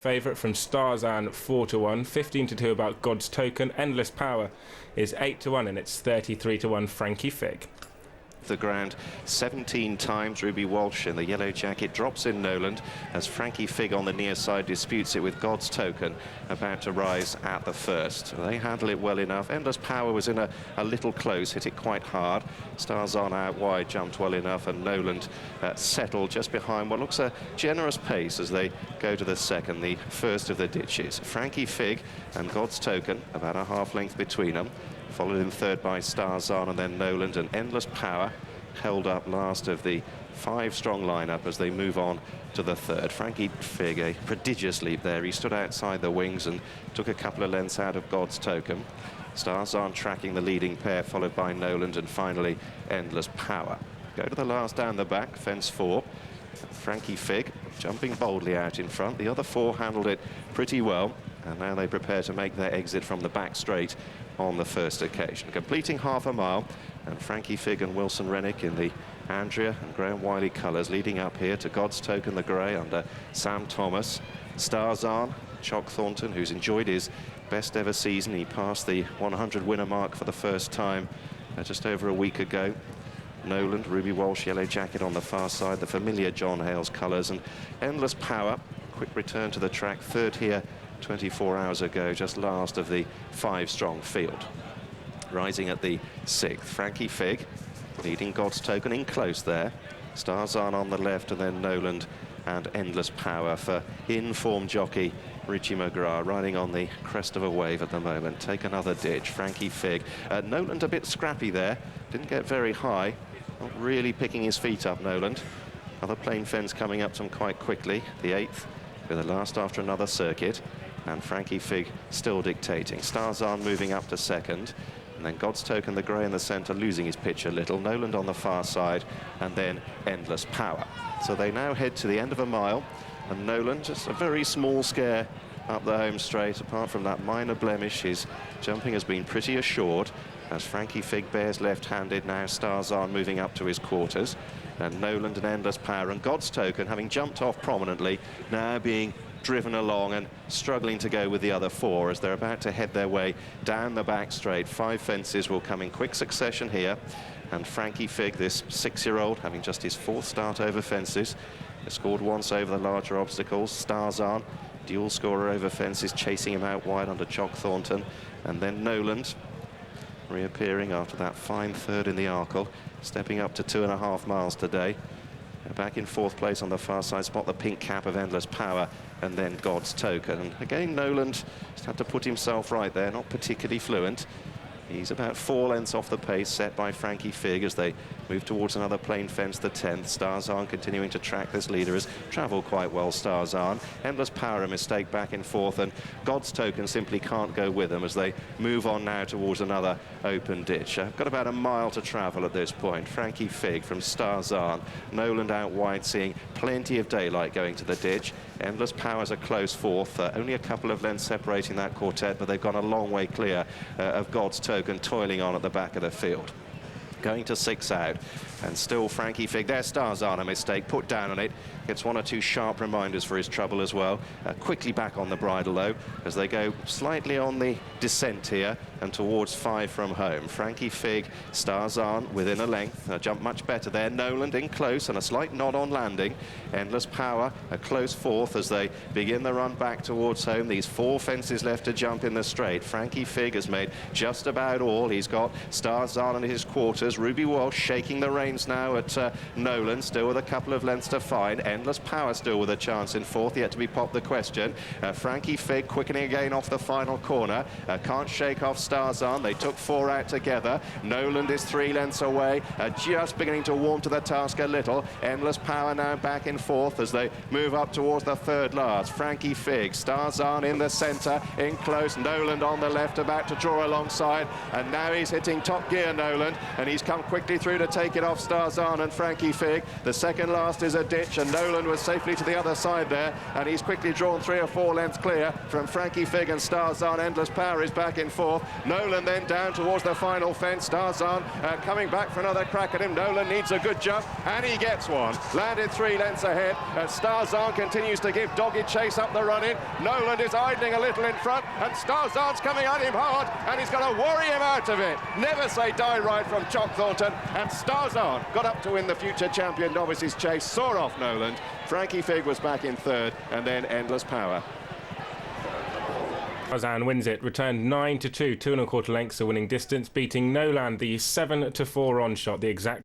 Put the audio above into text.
Favourite from Starzaan 4-1, 15-2 about God's Token. Endless Power is 8-1 and it's 33-1 Frankie Fig. The ground 17 times. Ruby Walsh in the yellow jacket drops in Noland as Frankie Fig on the near side disputes it with God's Token, about to rise at the first. They handle it well enough. Endless Power was in a little close, hit it quite hard. Starzaan out wide, jumped well enough, and Noland settled just behind what looks a generous pace as they go to the second, the first of the ditches. Frankie Fig and God's Token about a half length between them. Followed in third by Starzaan and then Noland, and Endless Power held up last of the 5-strong lineup as they move on to the third. Frankie Fig, a prodigious leap there. He stood outside the wings and took a couple of lengths out of God's Token. Starzaan tracking the leading pair, followed by Noland and finally Endless Power. Go to the last down the back, fence 4. Frankie Fig jumping boldly out in front. The other 4 handled it pretty well, and now they prepare to make their exit from the back straight on the first occasion. Completing half a mile, and Frankie Fig and Wilson Rennick in the Andrea and Graham Wiley colours leading up here to God's Token the grey under Sam Thomas. Starzaan, Chock Thornton, who's enjoyed his best ever season. He passed the 100 winner mark for the first time just over a week ago. Noland, Ruby Walsh, yellow jacket on the far side, the familiar John Hales colours, and Endless Power, quick return to the track, third here 24 hours ago, just last of the 5-strong field. Rising at the 6th, Frankie Fig leading God's Token in close there. Starzaan on the left, and then Noland and Endless Power for in-form jockey Richie McGrath, riding on the crest of a wave at the moment. Take another ditch, Frankie Fig. Noland a bit scrappy there, didn't get very high, not really picking his feet up, Noland. Other plain fence coming up to him quite quickly, the 8th, with the last after another circuit. And Frankie Fig still dictating. Starzaan moving up to second, and then God's Token the grey in the centre losing his pitch a little. Noland on the far side, and then Endless Power. So they now head to the end of a mile, and Noland just a very small scare up the home straight. Apart from that minor blemish, his jumping has been pretty assured as Frankie Fig bears left-handed. Now Starzaan moving up to his quarters, and Noland and Endless Power, and God's Token having jumped off prominently, now being driven along and struggling to go with the other 4 as they're about to head their way down the back straight. 5 fences will come in quick succession here, and Frankie Fig, this 6-year-old, having just his 4th start over fences, has scored once over the larger obstacles. Starzaan, dual scorer over fences, chasing him out wide under Chock Thornton, and then Noland reappearing after that fine third in the Arkle, stepping up to 2.5 miles today. Back in 4th place on the far side, spot the pink cap of Endless Power, and then God's Token. And again, Noland just had to put himself right there, not particularly fluent. He's about 4 lengths off the pace set by Frankie Fig as they move towards another plain fence, the 10th. Starzaan continuing to track this leader, has travelled quite well, Starzaan. Endless Power a mistake back in 4th, and God's Token simply can't go with them as they move on now towards another open ditch. Got about a mile to travel at this point. Frankie Fig from Starzaan. Noland out wide, seeing plenty of daylight going to the ditch. Endless Power's a close 4th, only a couple of lengths separating that quartet, but they've gone a long way clear of God's Token toiling on at the back of the field. Going to 6 out, and still Frankie Fig. There's Starzaan, a mistake, put down on it. Gets 1 or 2 sharp reminders for his trouble as well. Quickly back on the bridle though, as they go slightly on the descent here and towards 5 from home. Frankie Fig, Starzaan within a length. A jump much better there. Noland in close and a slight nod on landing. Endless Power a close 4th as they begin the run back towards home. These 4 fences left to jump in the straight. Frankie Fig has made just about all. He's got Starzaan in his quarters. Ruby Walsh shaking the reins now at Noland, still with a couple of lengths to find. Endless Power still with a chance in 4th, yet to be popped the question. Frankie Fig quickening again off the final corner. Can't shake off Starzaan. They took 4 out together. Noland is 3 lengths away, just beginning to warm to the task a little. Endless Power now back in 4th as they move up towards the 3rd last. Frankie Fig, Starzaan in the centre, in close. Noland on the left, about to draw alongside, and now he's hitting top gear, Noland, and he's He's come quickly through to take it off Starzaan and Frankie Fig. The second last is a ditch, and Nolan was safely to the other side there, and he's quickly drawn 3 or 4 lengths clear from Frankie Fig and Starzaan. Endless Power is back in fourth. Nolan then down towards the final fence. Starzaan coming back for another crack at him. Nolan needs a good jump, and he gets one. Landed 3 lengths ahead. Starzaan continues to give dogged chase up the run-in. Nolan is idling a little in front, and Starzaan's coming at him hard, and he's going to worry him out of it. Never Say Die Right from Jock Thornton, and Starzaan got up to win the future champion Novices chase, saw off Nolan. Frankie Fig was back in third, and then Endless Power. Starzaan wins it, returned 9-2, 2 1/4 lengths, a winning distance, beating Nolan, the 7-4 on shot, the exact